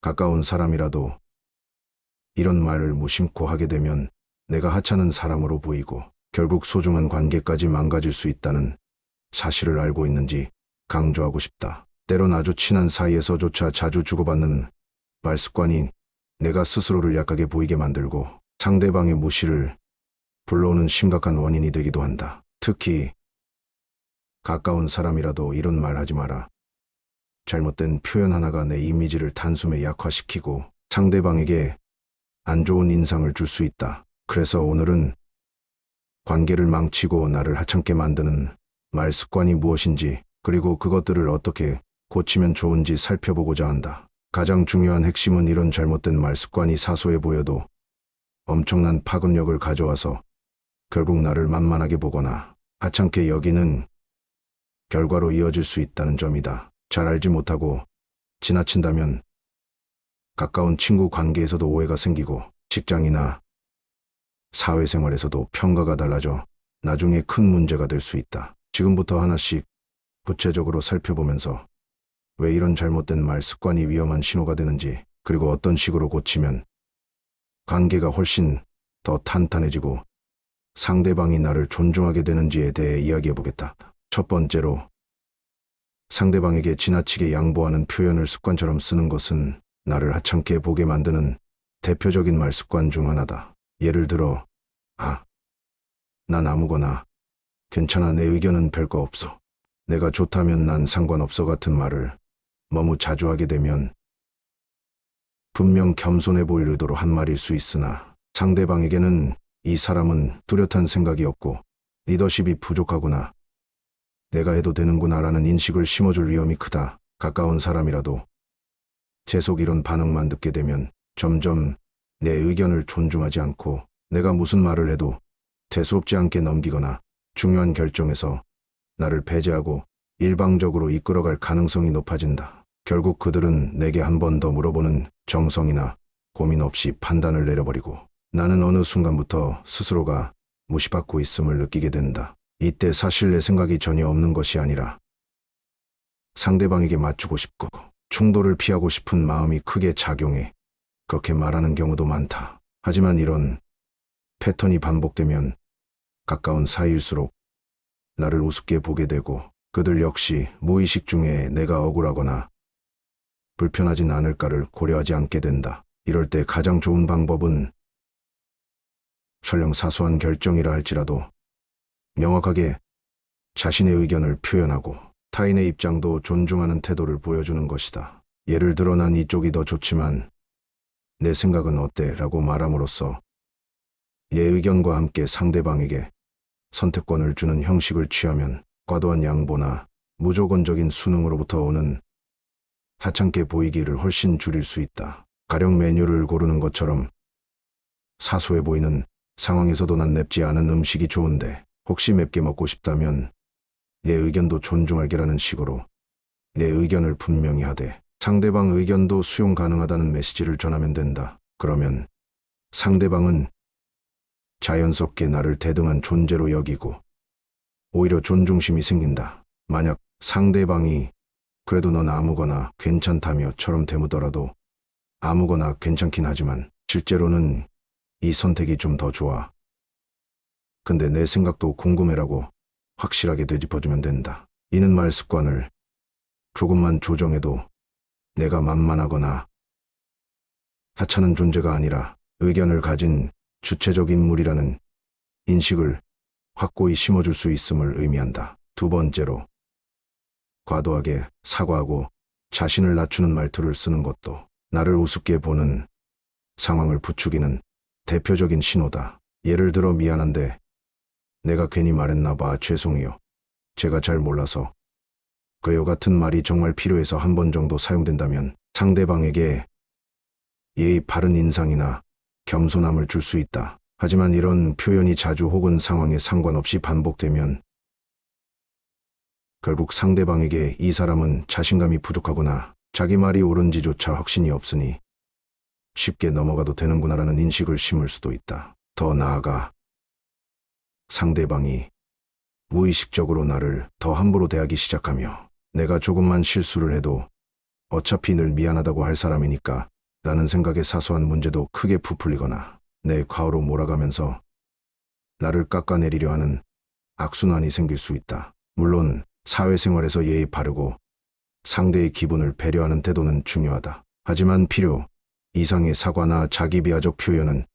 가까운 사람이라도 이런 말을 무심코 하게 되면 내가 하찮은 사람으로 보이고 결국 소중한 관계까지 망가질 수 있다는 사실을 알고 있는지 강조하고 싶다. 때론 아주 친한 사이에서조차 자주 주고받는 말 습관이 내가 스스로를 약하게 보이게 만들고 상대방의 무시를 불러오는 심각한 원인이 되기도 한다. 특히 가까운 사람이라도 이런 말 하지 마라. 잘못된 표현 하나가 내 이미지를 단숨에 약화시키고 상대방에게 안 좋은 인상을 줄 수 있다. 그래서 오늘은 관계를 망치고 나를 하찮게 만드는 말 습관이 무엇인지, 그리고 그것들을 어떻게 고치면 좋은지 살펴보고자 한다. 가장 중요한 핵심은 이런 잘못된 말 습관이 사소해 보여도 엄청난 파급력을 가져와서 결국 나를 만만하게 보거나 하찮게 여기는 결과로 이어질 수 있다는 점이다. 잘 알지 못하고 지나친다면 가까운 친구 관계에서도 오해가 생기고 직장이나 사회생활에서도 평가가 달라져 나중에 큰 문제가 될 수 있다. 지금부터 하나씩 구체적으로 살펴보면서 왜 이런 잘못된 말 습관이 위험한 신호가 되는지, 그리고 어떤 식으로 고치면 관계가 훨씬 더 탄탄해지고 상대방이 나를 존중하게 되는지에 대해 이야기해보겠다. 첫 번째로, 상대방에게 지나치게 양보하는 표현을 습관처럼 쓰는 것은 나를 하찮게 보게 만드는 대표적인 말 습관 중 하나다. 예를 들어, 난 아무거나, 괜찮아, 내 의견은 별거 없어, 내가 좋다면 난 상관없어 같은 말을 너무 자주 하게 되면 분명 겸손해 보일 의도로 한 말일 수 있으나 상대방에게는 이 사람은 뚜렷한 생각이 없고 리더십이 부족하구나, 내가 해도 되는구나라는 인식을 심어줄 위험이 크다. 가까운 사람이라도 계속 이런 반응만 듣게 되면 점점 내 의견을 존중하지 않고 내가 무슨 말을 해도 대수롭지 않게 넘기거나 중요한 결정에서 나를 배제하고 일방적으로 이끌어갈 가능성이 높아진다. 결국 그들은 내게 한 번 더 물어보는 정성이나 고민 없이 판단을 내려버리고 나는 어느 순간부터 스스로가 무시받고 있음을 느끼게 된다. 이때 사실 내 생각이 전혀 없는 것이 아니라 상대방에게 맞추고 싶고 충돌을 피하고 싶은 마음이 크게 작용해 그렇게 말하는 경우도 많다. 하지만 이런 패턴이 반복되면 가까운 사이일수록 나를 우습게 보게 되고 그들 역시 무의식 중에 내가 억울하거나 불편하진 않을까를 고려하지 않게 된다. 이럴 때 가장 좋은 방법은 설령 사소한 결정이라 할지라도 명확하게 자신의 의견을 표현하고 타인의 입장도 존중하는 태도를 보여주는 것이다. 예를 들어, 난 이쪽이 더 좋지만 내 생각은 어때? 라고 말함으로써 내 의견과 함께 상대방에게 선택권을 주는 형식을 취하면 과도한 양보나 무조건적인 순응으로부터 오는 하찮게 보이기를 훨씬 줄일 수 있다. 가령 메뉴를 고르는 것처럼 사소해 보이는 상황에서도 난 맵지 않은 음식이 좋은데 혹시 맵게 먹고 싶다면 내 의견도 존중할게라는 식으로 내 의견을 분명히 하되 상대방 의견도 수용 가능하다는 메시지를 전하면 된다. 그러면 상대방은 자연스럽게 나를 대등한 존재로 여기고 오히려 존중심이 생긴다. 만약 상대방이 그래도 넌 아무거나 괜찮다며처럼 대묻더라도 아무거나 괜찮긴 하지만 실제로는 이 선택이 좀 더 좋아, 근데 내 생각도 궁금해라고 확실하게 되짚어주면 된다. 이는 말 습관을 조금만 조정해도 내가 만만하거나 하찮은 존재가 아니라 의견을 가진 주체적 인물이라는 인식을 확고히 심어줄 수 있음을 의미한다. 두 번째로, 과도하게 사과하고 자신을 낮추는 말투를 쓰는 것도 나를 우습게 보는 상황을 부추기는 대표적인 신호다. 예를 들어, 미안한데 내가 괜히 말했나 봐, 죄송해요, 제가 잘 몰라서 그래요 같은 말이 정말 필요해서 한 번 정도 사용된다면 상대방에게 예의 바른 인상이나 겸손함을 줄 수 있다. 하지만 이런 표현이 자주 혹은 상황에 상관없이 반복되면 결국 상대방에게 이 사람은 자신감이 부족하거나 자기 말이 옳은지조차 확신이 없으니 쉽게 넘어가도 되는구나라는 인식을 심을 수도 있다. 더 나아가 상대방이 무의식적으로 나를 더 함부로 대하기 시작하며 내가 조금만 실수를 해도 어차피 늘 미안하다고 할 사람이니까 라는 생각에 사소한 문제도 크게 부풀리거나 내 과오로 몰아가면서 나를 깎아내리려 하는 악순환이 생길 수 있다. 물론 사회생활에서 예의 바르고 상대의 기분을 배려하는 태도는 중요하다. 하지만 필요 이상의 사과나 자기 비하적 표현은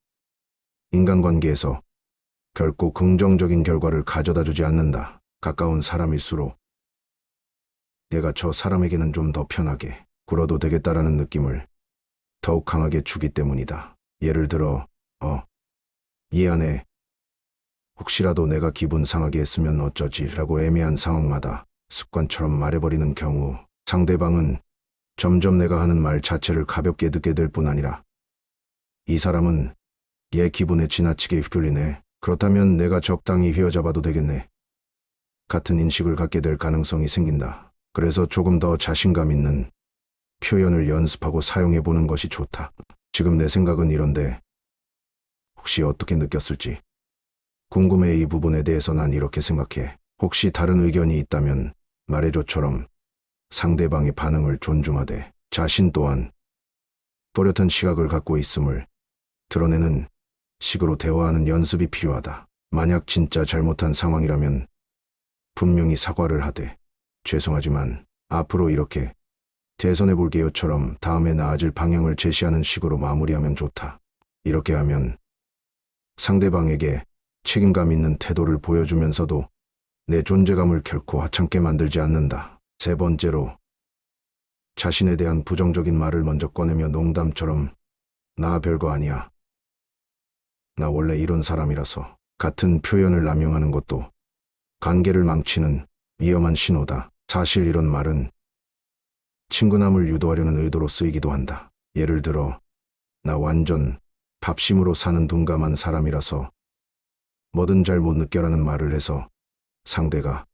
인간관계에서 결코 긍정적인 결과를 가져다 주지 않는다. 가까운 사람일수록 내가 저 사람에게는 좀 더 편하게 굴어도 되겠다라는 느낌을 더욱 강하게 주기 때문이다. 예를 들어, 미안해. 혹시라도 내가 기분 상하게 했으면 어쩌지? 라고 애매한 상황마다 습관처럼 말해버리는 경우 상대방은 점점 내가 하는 말 자체를 가볍게 듣게 될 뿐 아니라 이 사람은 얘 기분에 지나치게 휘둘리네. 그렇다면 내가 적당히 휘어잡아도 되겠네. 같은 인식을 갖게 될 가능성이 생긴다. 그래서 조금 더 자신감 있는 표현을 연습하고 사용해보는 것이 좋다. 지금 내 생각은 이런데 혹시 어떻게 느꼈을지 궁금해. 이 부분에 대해서 난 이렇게 생각해. 혹시 다른 의견이 있다면 말해줘처럼 상대방의 반응을 존중하되 자신 또한 또렷한 시각을 갖고 있음을 드러내는 식으로 대화하는 연습이 필요하다. 만약 진짜 잘못한 상황이라면 분명히 사과를 하되 죄송하지만 앞으로 이렇게 개선해볼게요처럼 다음에 나아질 방향을 제시하는 식으로 마무리하면 좋다. 이렇게 하면 상대방에게 책임감 있는 태도를 보여주면서도 내 존재감을 결코 하찮게 만들지 않는다. 세 번째로, 자신에 대한 부정적인 말을 먼저 꺼내며 농담처럼 나 별거 아니야. 나 원래 이런 사람이라서 같은 표현을 남용하는 것도 관계를 망치는 위험한 신호다. 사실 이런 말은 친근함을 유도하려는 의도로 쓰이기도 한다. 예를 들어, 나 완전 밥심으로 사는 둔감한 사람이라서 뭐든 잘 못 느껴라는 말을 해서 상대가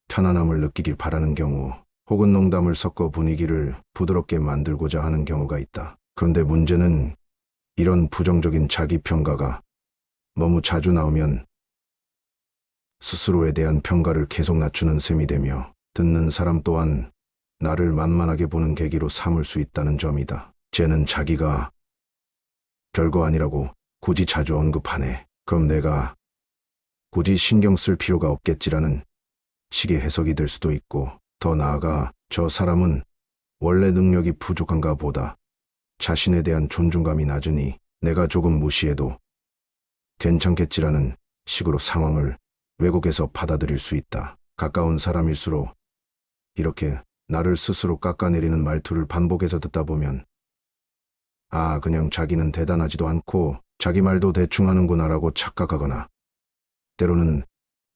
편안함을 느끼길 바라는 경우, 혹은 농담을 섞어 분위기를 부드럽게 만들고자 하는 경우가 있다. 그런데 문제는 이런 부정적인 자기평가가 너무 자주 나오면 스스로에 대한 평가를 계속 낮추는 셈이 되며 듣는 사람 또한 나를 만만하게 보는 계기로 삼을 수 있다는 점이다. 쟤는 자기가 별거 아니라고 굳이 자주 언급하네. 그럼 내가 굳이 신경 쓸 필요가 없겠지라는 식의 해석이 될 수도 있고, 더 나아가 저 사람은 원래 능력이 부족한가 보다 자신에 대한 존중감이 낮으니 내가 조금 무시해도 괜찮겠지라는 식으로 상황을 왜곡해서 받아들일 수 있다. 가까운 사람일수록 이렇게 나를 스스로 깎아내리는 말투를 반복해서 듣다 보면 그냥 자기는 대단하지도 않고 자기 말도 대충 하는구나라고 착각하거나 때로는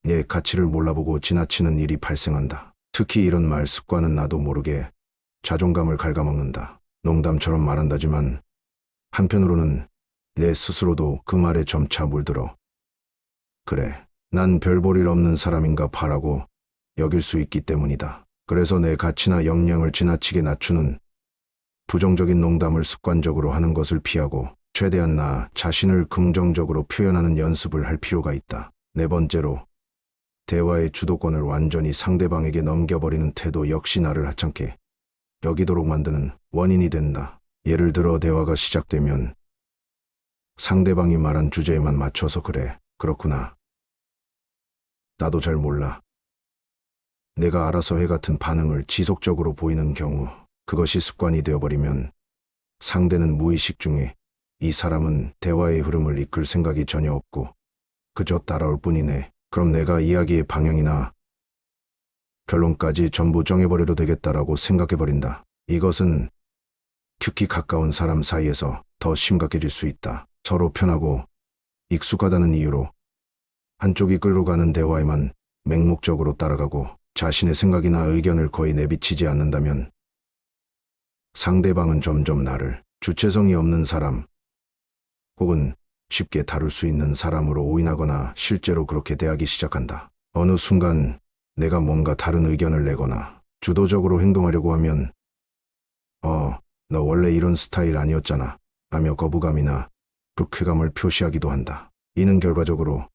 내 가치를 몰라보고 지나치는 일이 발생한다. 특히 이런 말 습관은 나도 모르게 자존감을 갉아먹는다. 농담처럼 말한다지만 한편으로는 내 스스로도 그 말에 점차 물들어 그래, 난 별 볼 일 없는 사람인가 봐라고 여길 수 있기 때문이다. 그래서 내 가치나 역량을 지나치게 낮추는 부정적인 농담을 습관적으로 하는 것을 피하고 최대한 나 자신을 긍정적으로 표현하는 연습을 할 필요가 있다. 네 번째로, 대화의 주도권을 완전히 상대방에게 넘겨버리는 태도 역시 나를 하찮게 여기도록 만드는 원인이 된다. 예를 들어 대화가 시작되면 상대방이 말한 주제에만 맞춰서 그래, 그렇구나. 나도 잘 몰라. 내가 알아서 해 같은 반응을 지속적으로 보이는 경우, 그것이 습관이 되어버리면 상대는 무의식 중에 이 사람은 대화의 흐름을 이끌 생각이 전혀 없고 그저 따라올 뿐이네. 그럼 내가 이야기의 방향이나 결론까지 전부 정해버려도 되겠다라고 생각해버린다. 이것은 특히 가까운 사람 사이에서 더 심각해질 수 있다. 서로 편하고 익숙하다는 이유로 한쪽이 끌고 가는 대화에만 맹목적으로 따라가고 자신의 생각이나 의견을 거의 내비치지 않는다면 상대방은 점점 나를 주체성이 없는 사람 혹은 쉽게 다룰 수 있는 사람으로 오인하거나 실제로 그렇게 대하기 시작한다. 어느 순간 내가 뭔가 다른 의견을 내거나 주도적으로 행동하려고 하면 너 원래 이런 스타일 아니었잖아 하며 거부감이나 불쾌감을 표시하기도 한다. 이는 결과적으로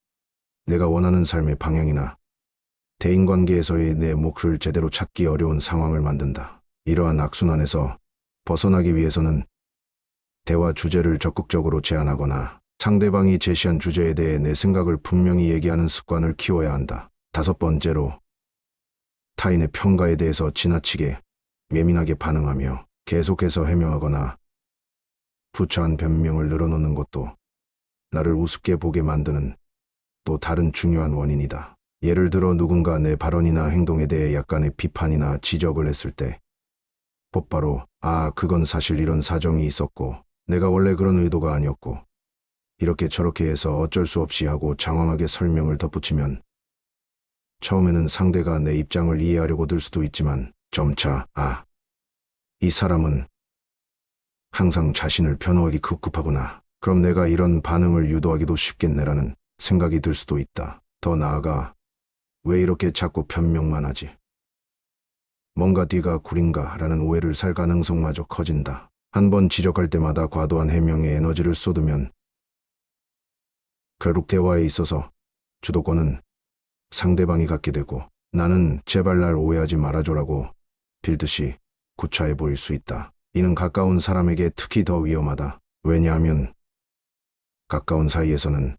내가 원하는 삶의 방향이나 대인관계에서의 내 몫을 제대로 찾기 어려운 상황을 만든다. 이러한 악순환에서 벗어나기 위해서는 대화 주제를 적극적으로 제안하거나 상대방이 제시한 주제에 대해 내 생각을 분명히 얘기하는 습관을 키워야 한다. 다섯 번째로, 타인의 평가에 대해서 지나치게 예민하게 반응하며 계속해서 해명하거나 부차한 변명을 늘어놓는 것도 나를 우습게 보게 만드는 또 다른 중요한 원인이다. 예를 들어 누군가 내 발언이나 행동에 대해 약간의 비판이나 지적을 했을 때 곧바로 그건 사실 이런 사정이 있었고 내가 원래 그런 의도가 아니었고 이렇게 저렇게 해서 어쩔 수 없이 하고 장황하게 설명을 덧붙이면 처음에는 상대가 내 입장을 이해하려고 들 수도 있지만 점차 이 사람은 항상 자신을 변호하기 급급하구나. 그럼 내가 이런 반응을 유도하기도 쉽겠네라는 생각이 들 수도 있다. 더 나아가 왜 이렇게 자꾸 변명만 하지? 뭔가 뒤가 구린가 라는 오해를 살 가능성마저 커진다. 한 번 지적할 때마다 과도한 해명에 에너지를 쏟으면 결국 대화에 있어서 주도권은 상대방이 갖게 되고 나는 제발 날 오해하지 말아줘라고 빌듯이 구차해 보일 수 있다. 이는 가까운 사람에게 특히 더 위험하다. 왜냐하면 가까운 사이에서는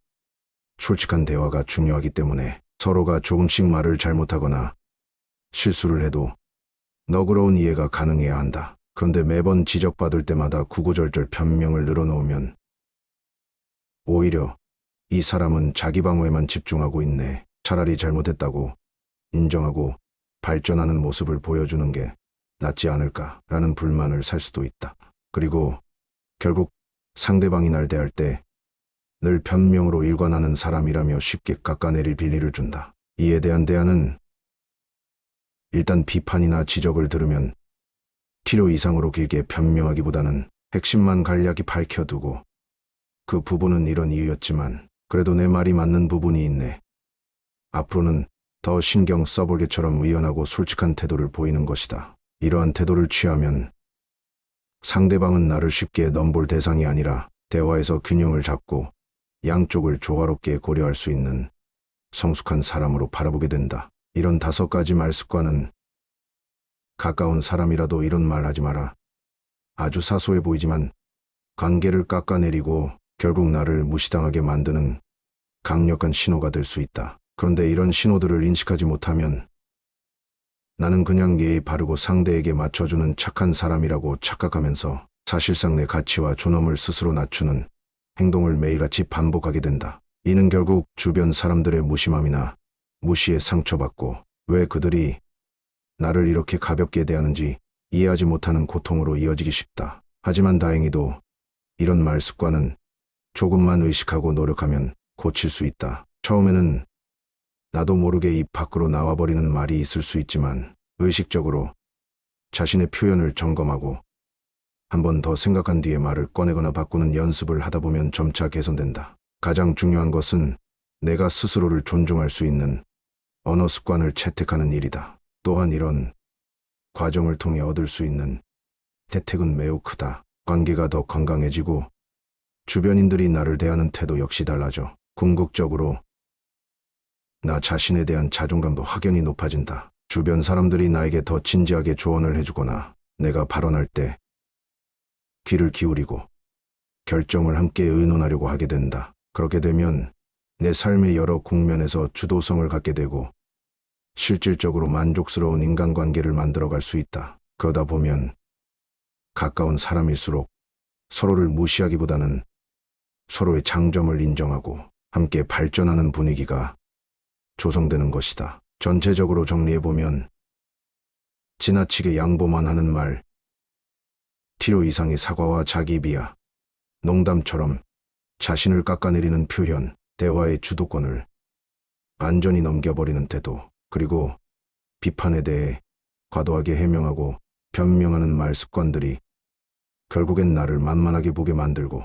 솔직한 대화가 중요하기 때문에 서로가 조금씩 말을 잘못하거나 실수를 해도 너그러운 이해가 가능해야 한다. 그런데 매번 지적받을 때마다 구구절절 변명을 늘어놓으면 오히려 이 사람은 자기 방어에만 집중하고 있네. 차라리 잘못했다고 인정하고 발전하는 모습을 보여주는 게 낫지 않을까라는 불만을 살 수도 있다. 그리고 결국 상대방이 날 대할 때 늘 변명으로 일관하는 사람이라며 쉽게 깎아내릴 빌미를 준다. 이에 대한 대안은 일단 비판이나 지적을 들으면 필요 이상으로 길게 변명하기보다는 핵심만 간략히 밝혀두고 그 부분은 이런 이유였지만 그래도 내 말이 맞는 부분이 있네. 앞으로는 더 신경 써볼게처럼 의연하고 솔직한 태도를 보이는 것이다. 이러한 태도를 취하면 상대방은 나를 쉽게 넘볼 대상이 아니라 대화에서 균형을 잡고 양쪽을 조화롭게 고려할 수 있는 성숙한 사람으로 바라보게 된다. 이런 5가지 말습관은 가까운 사람이라도 이런 말 하지 마라. 아주 사소해 보이지만 관계를 깎아내리고 결국 나를 무시당하게 만드는 강력한 신호가 될 수 있다. 그런데 이런 신호들을 인식하지 못하면 나는 그냥 예의 바르고 상대에게 맞춰주는 착한 사람이라고 착각하면서 사실상 내 가치와 존엄을 스스로 낮추는 행동을 매일같이 반복하게 된다. 이는 결국 주변 사람들의 무심함이나 무시에 상처받고 왜 그들이 나를 이렇게 가볍게 대하는지 이해하지 못하는 고통으로 이어지기 쉽다. 하지만 다행히도 이런 말 습관은 조금만 의식하고 노력하면 고칠 수 있다. 처음에는 나도 모르게 입 밖으로 나와버리는 말이 있을 수 있지만 의식적으로 자신의 표현을 점검하고 한 번 더 생각한 뒤에 말을 꺼내거나 바꾸는 연습을 하다 보면 점차 개선된다. 가장 중요한 것은 내가 스스로를 존중할 수 있는 언어 습관을 채택하는 일이다. 또한 이런 과정을 통해 얻을 수 있는 혜택은 매우 크다. 관계가 더 건강해지고 주변인들이 나를 대하는 태도 역시 달라져. 궁극적으로 나 자신에 대한 자존감도 확연히 높아진다. 주변 사람들이 나에게 더 진지하게 조언을 해주거나 내가 발언할 때 귀를 기울이고 결정을 함께 의논하려고 하게 된다. 그렇게 되면 내 삶의 여러 국면에서 주도성을 갖게 되고 실질적으로 만족스러운 인간관계를 만들어갈 수 있다. 그러다 보면 가까운 사람일수록 서로를 무시하기보다는 서로의 장점을 인정하고 함께 발전하는 분위기가 조성되는 것이다. 전체적으로 정리해보면 지나치게 양보만 하는 말, 필요 이상의 사과와 자기 비하, 농담처럼 자신을 깎아내리는 표현, 대화의 주도권을 완전히 넘겨버리는 태도, 그리고 비판에 대해 과도하게 해명하고 변명하는 말 습관들이 결국엔 나를 만만하게 보게 만들고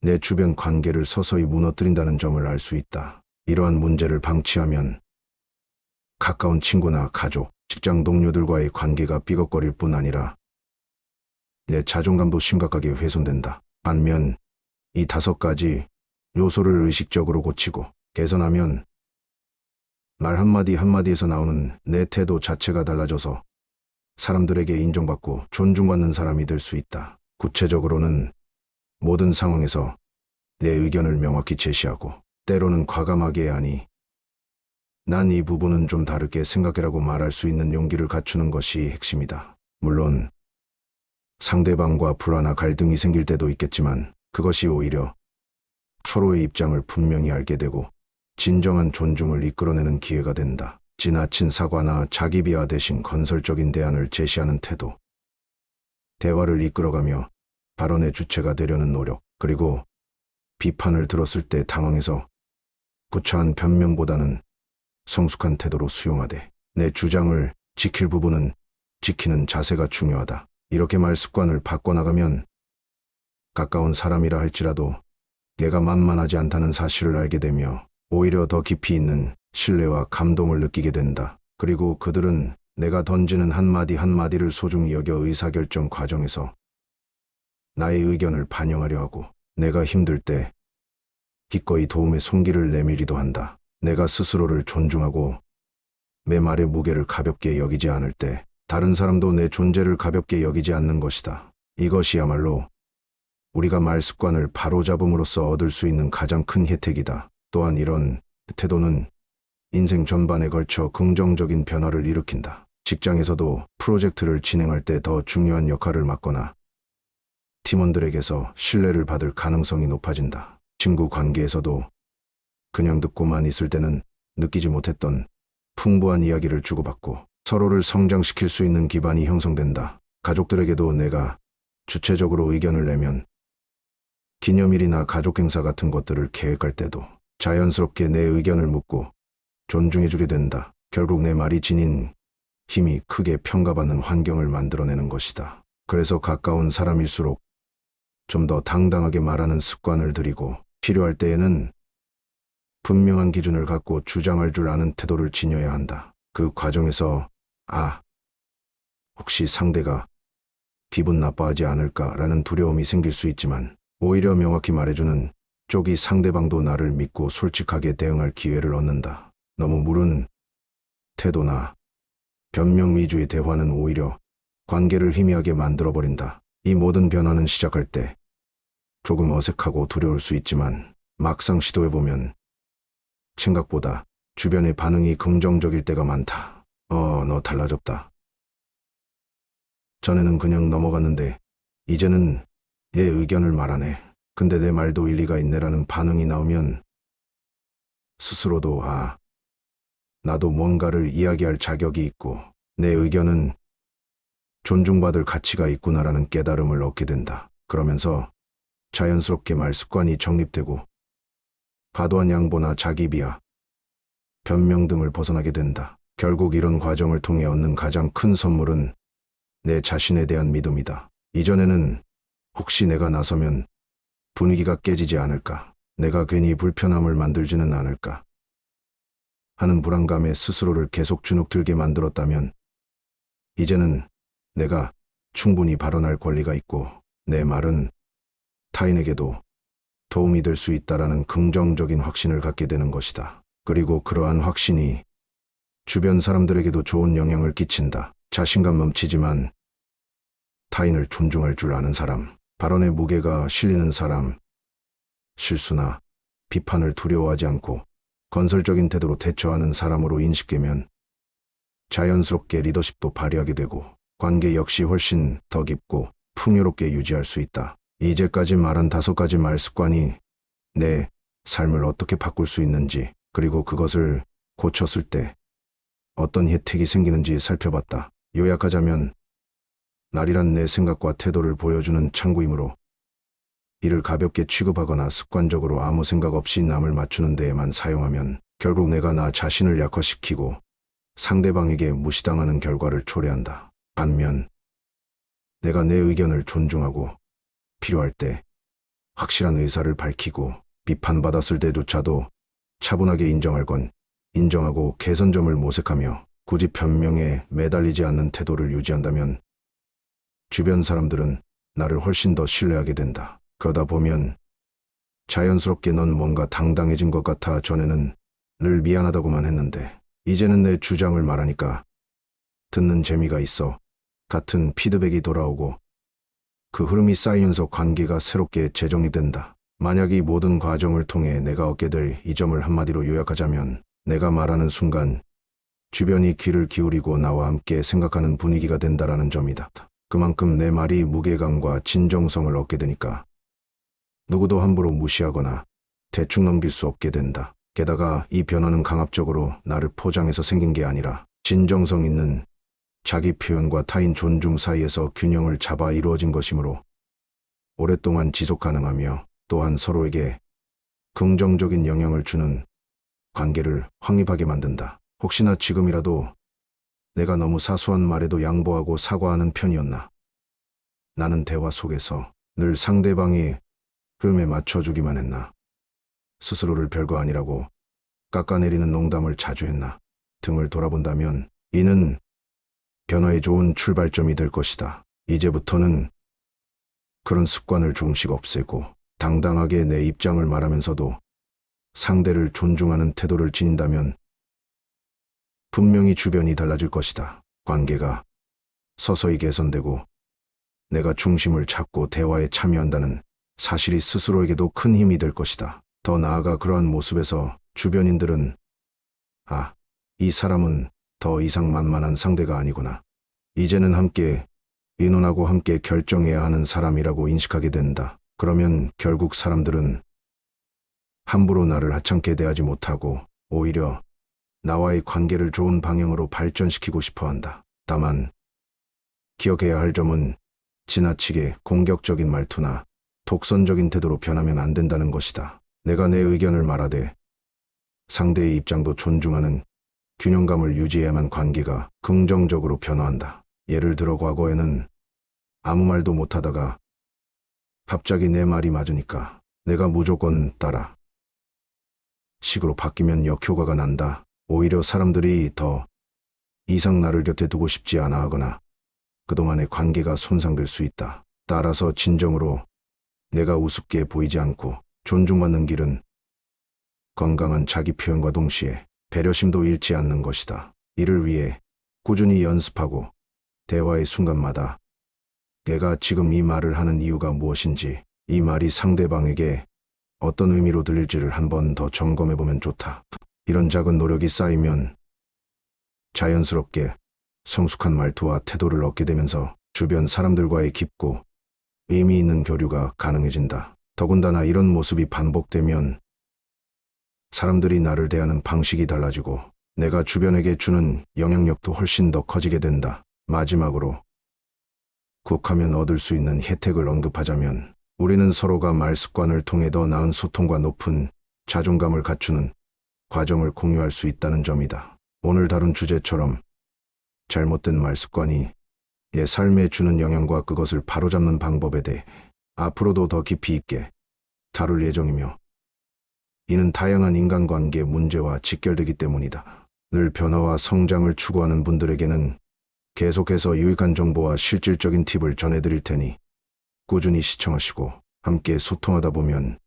내 주변 관계를 서서히 무너뜨린다는 점을 알 수 있다. 이러한 문제를 방치하면 가까운 친구나 가족, 직장 동료들과의 관계가 삐걱거릴 뿐 아니라 내 자존감도 심각하게 훼손된다. 반면 이 5가지 요소를 의식적으로 고치고 개선하면 말 한마디 한마디에서 나오는 내 태도 자체가 달라져서 사람들에게 인정받고 존중받는 사람이 될 수 있다. 구체적으로는 모든 상황에서 내 의견을 명확히 제시하고 때로는 과감하게 하니 난 이 부분은 좀 다르게 생각해라고 말할 수 있는 용기를 갖추는 것이 핵심이다. 물론 상대방과 불화나 갈등이 생길 때도 있겠지만 그것이 오히려 서로의 입장을 분명히 알게 되고 진정한 존중을 이끌어내는 기회가 된다. 지나친 사과나 자기 비하 대신 건설적인 대안을 제시하는 태도, 대화를 이끌어가며 발언의 주체가 되려는 노력, 그리고 비판을 들었을 때 당황해서 구차한 변명보다는 성숙한 태도로 수용하되 내 주장을 지킬 부분은 지키는 자세가 중요하다. 이렇게 말 습관을 바꿔나가면 가까운 사람이라 할지라도 내가 만만하지 않다는 사실을 알게 되며 오히려 더 깊이 있는 신뢰와 감동을 느끼게 된다. 그리고 그들은 내가 던지는 한마디 한마디를 소중히 여겨 의사결정 과정에서 나의 의견을 반영하려 하고 내가 힘들 때 기꺼이 도움의 손길을 내밀기도 한다. 내가 스스로를 존중하고 내 말의 무게를 가볍게 여기지 않을 때 다른 사람도 내 존재를 가볍게 여기지 않는 것이다. 이것이야말로 우리가 말 습관을 바로잡음으로써 얻을 수 있는 가장 큰 혜택이다. 또한 이런 태도는 인생 전반에 걸쳐 긍정적인 변화를 일으킨다. 직장에서도 프로젝트를 진행할 때 더 중요한 역할을 맡거나 팀원들에게서 신뢰를 받을 가능성이 높아진다. 친구 관계에서도 그냥 듣고만 있을 때는 느끼지 못했던 풍부한 이야기를 주고받고 서로를 성장시킬 수 있는 기반이 형성된다. 가족들에게도 내가 주체적으로 의견을 내면 기념일이나 가족 행사 같은 것들을 계획할 때도 자연스럽게 내 의견을 묻고 존중해주게 된다. 결국 내 말이 지닌 힘이 크게 평가받는 환경을 만들어내는 것이다. 그래서 가까운 사람일수록 좀 더 당당하게 말하는 습관을 들이고 필요할 때에는 분명한 기준을 갖고 주장할 줄 아는 태도를 지녀야 한다. 그 과정에서 혹시 상대가 기분 나빠하지 않을까라는 두려움이 생길 수 있지만 오히려 명확히 말해주는 쪽이 상대방도 나를 믿고 솔직하게 대응할 기회를 얻는다. 너무 무른 태도나 변명 위주의 대화는 오히려 관계를 희미하게 만들어버린다. 이 모든 변화는 시작할 때 조금 어색하고 두려울 수 있지만 막상 시도해보면 생각보다 주변의 반응이 긍정적일 때가 많다. 너 달라졌다. 전에는 그냥 넘어갔는데 이제는 내 의견을 말하네. 근데 내 말도 일리가 있네라는 반응이 나오면 스스로도 나도 뭔가를 이야기할 자격이 있고 내 의견은 존중받을 가치가 있구나라는 깨달음을 얻게 된다. 그러면서 자연스럽게 말 습관이 정립되고 과도한 양보나 자기 비하, 변명 등을 벗어나게 된다. 결국 이런 과정을 통해 얻는 가장 큰 선물은 내 자신에 대한 믿음이다. 이전에는 혹시 내가 나서면 분위기가 깨지지 않을까, 내가 괜히 불편함을 만들지는 않을까 하는 불안감에 스스로를 계속 주눅들게 만들었다면 이제는 내가 충분히 발언할 권리가 있고 내 말은 타인에게도 도움이 될 수 있다라는 긍정적인 확신을 갖게 되는 것이다. 그리고 그러한 확신이 주변 사람들에게도 좋은 영향을 끼친다. 자신감 넘치지만 타인을 존중할 줄 아는 사람, 발언의 무게가 실리는 사람, 실수나 비판을 두려워하지 않고 건설적인 태도로 대처하는 사람으로 인식되면 자연스럽게 리더십도 발휘하게 되고 관계 역시 훨씬 더 깊고 풍요롭게 유지할 수 있다. 이제까지 말한 5가지 말 습관이 내 삶을 어떻게 바꿀 수 있는지, 그리고 그것을 고쳤을 때 어떤 혜택이 생기는지 살펴봤다. 요약하자면 날이란 내 생각과 태도를 보여주는 창구이므로 이를 가볍게 취급하거나 습관적으로 아무 생각 없이 남을 맞추는 데에만 사용하면 결국 내가 나 자신을 약화시키고 상대방에게 무시당하는 결과를 초래한다. 반면 내가 내 의견을 존중하고 필요할 때 확실한 의사를 밝히고 비판받았을 때조차도 차분하게 인정할 건 인정하고 개선점을 모색하며 굳이 변명에 매달리지 않는 태도를 유지한다면 주변 사람들은 나를 훨씬 더 신뢰하게 된다. 그러다 보면 자연스럽게 넌 뭔가 당당해진 것 같아. 전에는 늘 미안하다고만 했는데 이제는 내 주장을 말하니까 듣는 재미가 있어. 같은 피드백이 돌아오고 그 흐름이 쌓이면서 관계가 새롭게 재정리된다. 만약 이 모든 과정을 통해 내가 얻게 될 이 점을 한마디로 요약하자면 내가 말하는 순간 주변이 귀를 기울이고 나와 함께 생각하는 분위기가 된다라는 점이다. 그만큼 내 말이 무게감과 진정성을 얻게 되니까 누구도 함부로 무시하거나 대충 넘길 수 없게 된다. 게다가 이 변화는 강압적으로 나를 포장해서 생긴 게 아니라 진정성 있는 자기 표현과 타인 존중 사이에서 균형을 잡아 이루어진 것이므로 오랫동안 지속 가능하며 또한 서로에게 긍정적인 영향을 주는 관계를 확립하게 만든다. 혹시나 지금이라도 내가 너무 사소한 말에도 양보하고 사과하는 편이었나? 나는 대화 속에서 늘 상대방의 흐름에 맞춰주기만 했나? 스스로를 별거 아니라고 깎아내리는 농담을 자주 했나? 등을 돌아본다면 이는 변화의 좋은 출발점이 될 것이다. 이제부터는 그런 습관을 조금씩 없애고 당당하게 내 입장을 말하면서도 상대를 존중하는 태도를 지닌다면 분명히 주변이 달라질 것이다. 관계가 서서히 개선되고 내가 중심을 잡고 대화에 참여한다는 사실이 스스로에게도 큰 힘이 될 것이다. 더 나아가 그러한 모습에서 주변인들은 이 사람은 더 이상 만만한 상대가 아니구나. 이제는 함께 의논하고 함께 결정해야 하는 사람이라고 인식하게 된다. 그러면 결국 사람들은 함부로 나를 하찮게 대하지 못하고 오히려 나와의 관계를 좋은 방향으로 발전시키고 싶어 한다. 다만 기억해야 할 점은 지나치게 공격적인 말투나 독선적인 태도로 변하면 안 된다는 것이다. 내가 내 의견을 말하되 상대의 입장도 존중하는 균형감을 유지해야만 관계가 긍정적으로 변화한다. 예를 들어 과거에는 아무 말도 못하다가 갑자기 내 말이 맞으니까 내가 무조건 따라 식으로 바뀌면 역효과가 난다. 오히려 사람들이 더 이상 나를 곁에 두고 싶지 않아 하거나 그동안의 관계가 손상될 수 있다. 따라서 진정으로 내가 우습게 보이지 않고 존중받는 길은 건강한 자기 표현과 동시에 배려심도 잃지 않는 것이다. 이를 위해 꾸준히 연습하고 대화의 순간마다 내가 지금 이 말을 하는 이유가 무엇인지, 이 말이 상대방에게 어떤 의미로 들릴지를 한 번 더 점검해보면 좋다. 이런 작은 노력이 쌓이면 자연스럽게 성숙한 말투와 태도를 얻게 되면서 주변 사람들과의 깊고 의미 있는 교류가 가능해진다. 더군다나 이런 모습이 반복되면 사람들이 나를 대하는 방식이 달라지고 내가 주변에게 주는 영향력도 훨씬 더 커지게 된다. 마지막으로 굿하면 얻을 수 있는 혜택을 언급하자면 우리는 서로가 말 습관을 통해 더 나은 소통과 높은 자존감을 갖추는 과정을 공유할 수 있다는 점이다. 오늘 다룬 주제처럼 잘못된 말 습관이 내 삶에 주는 영향과 그것을 바로잡는 방법에 대해 앞으로도 더 깊이 있게 다룰 예정이며 이는 다양한 인간관계 문제와 직결되기 때문이다. 늘 변화와 성장을 추구하는 분들에게는 계속해서 유익한 정보와 실질적인 팁을 전해드릴 테니 꾸준히 시청하시고 함께 소통하다 보면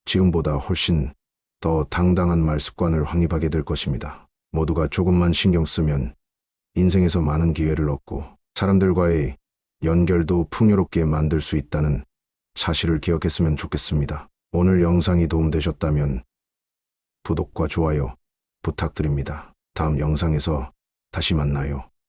지금보다 훨씬 더 당당한 말 습관을 확립하게 될 것입니다. 모두가 조금만 신경 쓰면 인생에서 많은 기회를 얻고 사람들과의 연결도 풍요롭게 만들 수 있다는 사실을 기억했으면 좋겠습니다. 오늘 영상이 도움되셨다면 구독과 좋아요 부탁드립니다. 다음 영상에서 다시 만나요.